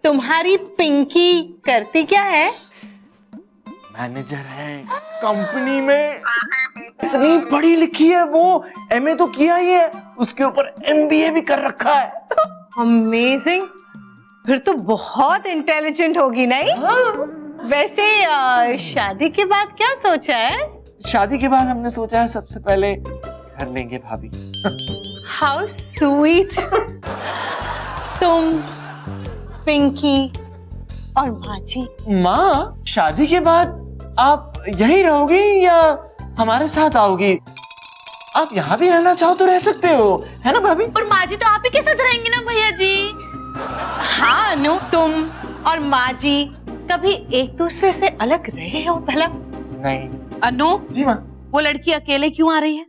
तुम्हारी पिंकी करती क्या है? मैनेजर है कंपनी में। इतनी पढ़ी लिखी है वो, एमए तो किया ही है, उसके ऊपर एमबीए भी कर रखा है। अमेजिंग, फिर तो बहुत इंटेलिजेंट होगी नहीं? वैसे शादी के बाद क्या सोचा है? शादी के बाद हमने सोचा है सबसे पहले घर लेंगे भाभी। How sweet. तुम, पिंकी और माँ जी। माँ, शादी के बाद आप यहीं रहोगी या हमारे साथ आओगी? आप यहाँ भी रहना चाहो तो रह सकते हो, है ना भाभी? और माँ जी तो आप ही के साथ रहेंगे ना भैया जी? हाँ अनु, तुम और माँ जी कभी एक दूसरे से अलग रहे हो भला? नहीं। अनु जी माँ। वो लड़की अकेले क्यों आ रही है?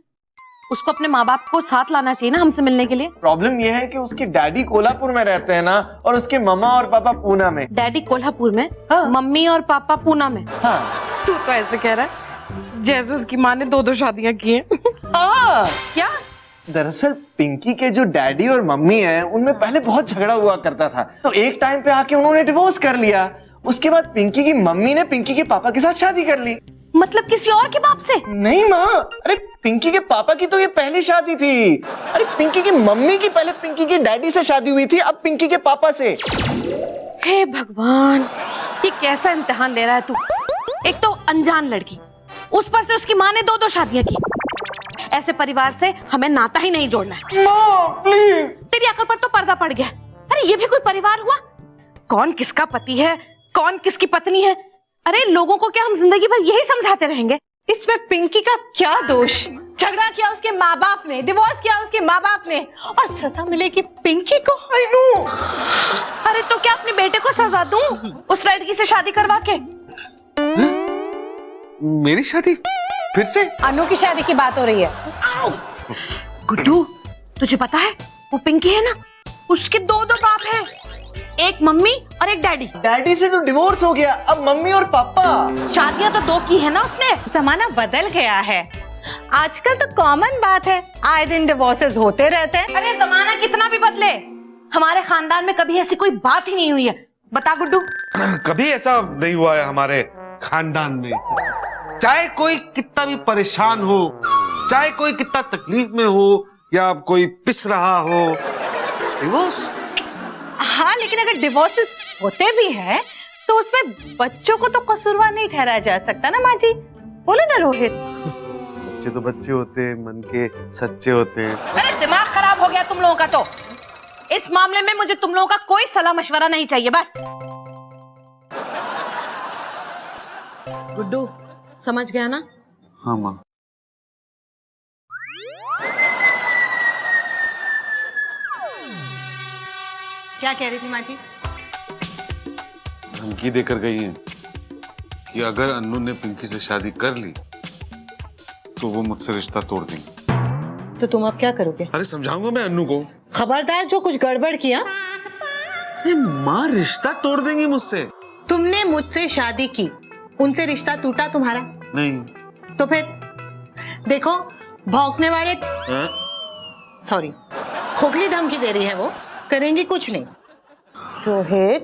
उसको अपने माँ बाप को साथ लाना चाहिए ना हमसे मिलने के लिए। प्रॉब्लम यह है कि उसके डैडी कोल्हापुर में रहते हैं ना, और उसके मम्मा और पापा पूना में। डैडी कोल्हापुर में, हाँ। मम्मी और पापा पूना में। हाँ। तू तो ऐसे कह रहा है जैसे उसकी माँ ने 2-2 शादियां की हैं। हाँ। क्या? दरअसल पिंकी के जो डैडी और मम्मी हैं, उनमें पहले बहुत झगड़ा हुआ करता था, तो एक टाइम पे आके उन्होंने डिवोर्स कर लिया। उसके बाद पिंकी की मम्मी ने पिंकी के पापा के साथ शादी कर ली। मतलब किसी और के बाप से? नहीं माँ, अरे पिंकी के पापा की तो ये पहली शादी थी। अरे पिंकी की मम्मी की पहले पिंकी के डैडी से शादी हुई थी, अब पिंकी के पापा से। हे भगवान, ये कैसा इम्तिहान ले रहा है तू? एक तो अनजान लड़की, उस पर से उसकी माँ ने 2-2 शादियां की। ऐसे परिवार से हमें नाता ही नहीं जोड़ना है। माँ प्लीज। तेरी अकल पर तो पर्दा पड़ गया। अरे ये भी कोई परिवार हुआ? कौन किसका पति है, कौन किसकी पत्नी है? अरे लोगों को क्या हम जिंदगी भर यही समझाते रहेंगे? इसमें पिंकी का क्या दोष? झगड़ा किया उसके माँ बाप ने, डिवोर्स किया उसके माँ बाप ने, और सजा मिलेगी पिंकी को। I know। अरे तो क्या अपने बेटे को सजा दूं उस लड़की से शादी करवा के? मेरी शादी फिर से? अनु की शादी की बात हो रही है। गुड्डू, तुझे पता है वो पिंकी है ना, उसके 2-2 बाप हैं, एक मम्मी और एक डैडी। डैडी से तो डिवोर्स हो गया, अब मम्मी और पापा। शादियां तो 2 की है ना उसने। जमाना बदल गया है, आजकल तो कॉमन बात है, आए दिन डिवोर्सेस होते रहते हैं। अरे जमाना कितना भी बदले, हमारे खानदान में कभी ऐसी कोई बात ही नहीं हुई है। बता गुड्डू। कभी ऐसा नहीं हुआ है हमारे खानदान में। चाहे कोई कितना भी परेशान हो, चाहे कोई कितना तकलीफ में हो, या कोई पिस रहा हो, डिवोर्स। हाँ, लेकिन अगर डिवोर्सेस होते भी हैं तो उसमें बच्चों को तो कसूरवार नहीं ठहराया जा सकता ना माँ जी? बोलो ना रोहित। बच्चे तो बच्चे होते हैं, मन के सच्चे होते हैं। अरे दिमाग खराब हो गया तुम लोगों का तो। इस मामले में मुझे तुम लोगों का कोई सलाह मशवरा नहीं चाहिए, बस। गुड्डू, समझ गया ना? हाँ माँ। क्या कह रही थी माँ जी? धमकी देकर गई हैं कि अगर अन्नू ने पिंकी से शादी कर ली तो वो मुझसे रिश्ता तोड़ देंगी। तो तुम अब क्या करोगे? अरे समझाऊंगा मैं अन्नू को। खबरदार, जो कुछ गड़बड़ किया। अरे माँ, रिश्ता तोड़ देंगी मुझसे। तुमने मुझसे शादी की, उनसे रिश्ता टूटा तुम्हारा? नहीं। तो फिर देखो, भौंकने वाले, हाँ? सॉरी, खोखली धमकी दे रही है वो, करेंगी कुछ नहीं। रोहित,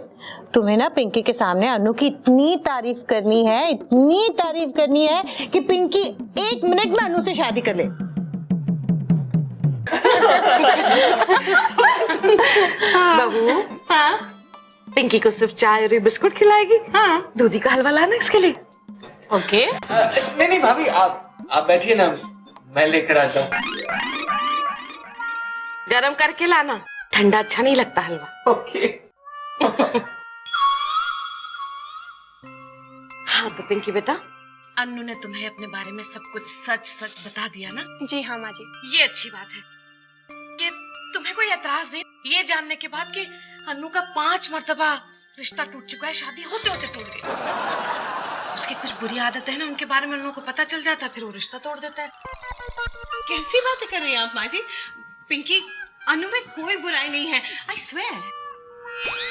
तुम्हें ना पिंकी के सामने अनु की इतनी तारीफ करनी है, इतनी तारीफ करनी है कि पिंकी 1 मिनट में अनु से शादी कर ले। बहू, हाँ? पिंकी को सिर्फ चाय और बिस्कुट खिलाएगी? हाँ। दूधी का हलवा लाना इसके लिए। ओके। नहीं नहीं भाभी, आप बैठिए ना, मैं लेकर आता हूँ। गरम करके लाना, ठंडा अच्छा नहीं लगता हलवा। ओके। हाँ तो पिंकी बेटा, अन्नू ने तुम्हें अपने बारे में सब कुछ सच सच बता दिया ना? जी हाँ माँ जी। ये अच्छी बात है कि तुम्हें कोई एतराज नहीं ये जानने के बाद कि अन्नू का 5 मर्तबा रिश्ता टूट चुका है, शादी होते होते टूट गई। उसकी कुछ बुरी आदतें हैं ना, उनके बारे में अन्नू को पता चल जाता है, फिर वो रिश्ता तोड़ देता है। कैसी बातें कर रही हैं आप माँ जी? पिंकी, अनु में कोई बुराई नहीं है, आई स्वेयर।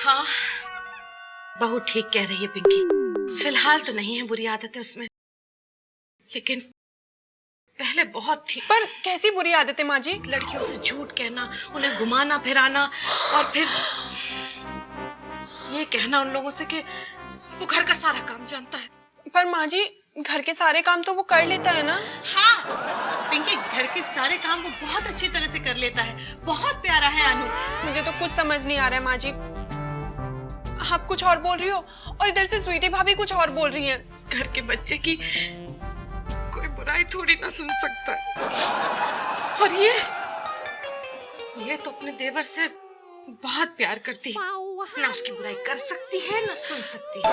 हाँ, बहू ठीक कह रही है पिंकी, फिलहाल तो नहीं है बुरी आदतें उसमें, लेकिन पहले बहुत थी। पर कैसी बुरी आदत है माँ जी? लड़कियों से झूठ कहना, उन्हें घुमाना फिराना, और फिर ये कहना उन लोगों से कि वो घर का सारा काम जानता है। पर माँ जी, घर के सारे काम तो वो कर लेता है ना? हाँ पिंकी, घर के सारे काम वो बहुत अच्छी तरह से कर लेता है। बहुत प्यारा है अनु। मुझे तो कुछ समझ नहीं आ रहा है माँ जी। आप कुछ और बोल रही हो और इधर से स्वीटी भाभी कुछ और बोल रही हैं। घर के बच्चे की कोई बुराई थोड़ी ना सुन सकता है। और ये तो अपने देवर से बहुत प्यार करती है, ना उसकी बुराई कर सकती है ना सुन सकती है।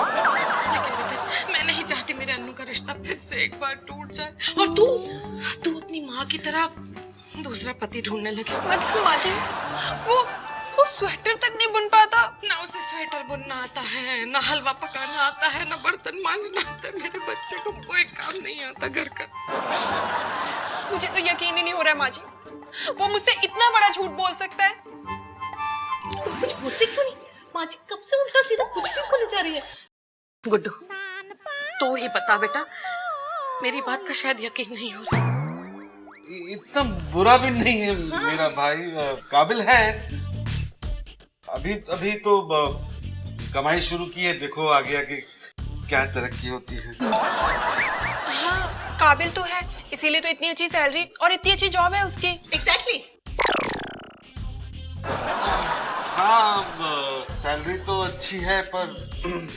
लेकिन बेटा, मैं नहीं चाहती मेरे अन्नू का रिश्ता फिर से एक बार टूट जाए और तू अपनी माँ की तरह दूसरा पति ढूंढने लगे। मतलब माँ जी, वो स्वेटर तक नहीं बुन पाता? ना उसे स्वेटर बुनना आता है, ना हलवा पकाना आता है, ना बर्तन मांजना आता है। मेरे बच्चे को कोई काम नहीं आता घर का। मुझे तो यकीन ही नहीं हो रहा है माँ जी, वो मुझसे इतना बड़ा झूठ बोल सकता है। तुम कुछ बोलती क्यों नहीं? माँ जी कब से उल्टा सीधा कुछ भी बोले जा रही है। गुड्डू, तू ही बता बेटा, मेरी बात का शायद यकीन नहीं हो रहा। इतना बुरा भी नहीं है मेरा भाई, काबिल है। अभी तो कमाई शुरू की है, देखो आगे आगे क्या तरक्की होती है। हाँ, काबिल तो है, इसीलिए तो इतनी अच्छी सैलरी और इतनी अच्छी जॉब है उसकी। एग्जैक्टली। हाँ, सैलरी तो अच्छी है, पर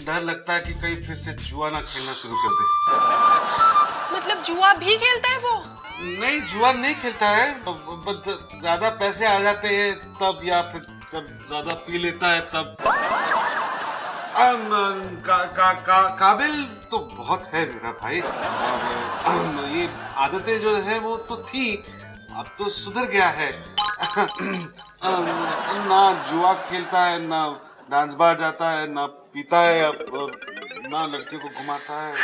डर लगता है कि कहीं फिर से जुआ ना खेलना शुरू कर दे। मतलब जुआ भी खेलता है वो? नहीं, जुआ नहीं खेलता है, ज्यादा पैसे आ जाते हैं तब, या फिर जब ज्यादा पी लेता है तब। काबिल तो बहुत है मेरा भाई, और ये आदतें जो है वो तो थी, अब तो सुधर गया है। ना जुआ खेलता है, ना डांस बार जाता है, ना पीता है, ना लड़के को घुमाता है।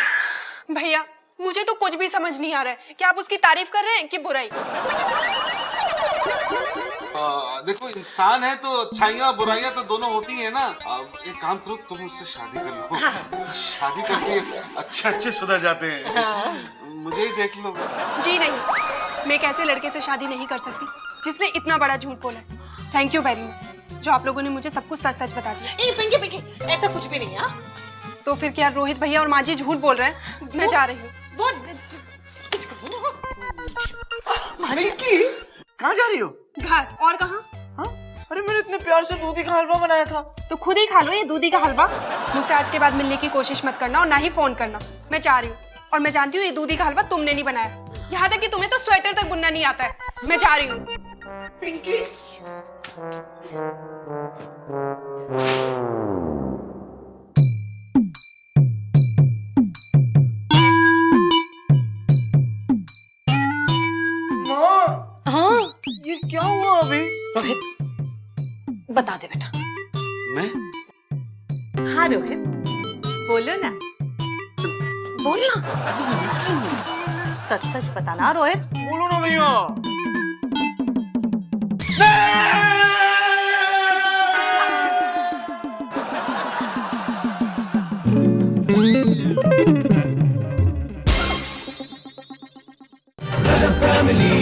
भैया, मुझे तो कुछ भी समझ नहीं आ रहा है कि आप उसकी तारीफ कर रहे हैं कि बुराई। देखो, इंसान है तो अच्छाइयाँ बुराइयां तो दोनों होती है ना। एक काम करो, तुम मुझसे शादी कर लो। शादी करके अच्छे सुधर जाते हैं। मुझे ही देख लो। जी नहीं, मैं एक ऐसे लड़के से शादी नहीं कर सकती जिसने इतना बड़ा झूठ बोला। थैंक यू वेरी मच, जो आप लोगों ने मुझे सब कुछ सच सच बता दिया। पिंकी, ऐसा कुछ भी नहीं है। तो फिर क्या रोहित भैया और माँ जी झूठ बोल रहे हैं? मैं जा रही हूँ। पिंकी, कहाँ जा रही हो? घर। और कहाँ? हाँ? अरे मैंने इतने प्यार से दूधी का हलवा बनाया था। तो खुद ही खा लो ये दूधी का हलवा। मुझसे आज के बाद मिलने की कोशिश मत करना और ना ही फोन करना। मैं जा रही हूँ, और मैं जानती हूँ ये दूधी का हलवा तुमने नहीं बनाया। यहाँ तक कि तुम्हें तो स्वेटर तक बुनना नहीं आता है। मैं जा रही हूँ। पिंकी, हाँ ये क्या हुआ अभी? रोहित, बता दे बेटा। मैं? हाँ रोहित, बोलो ना। बोलना। सच सच बताना रोहित। बोलो ना भैया। Family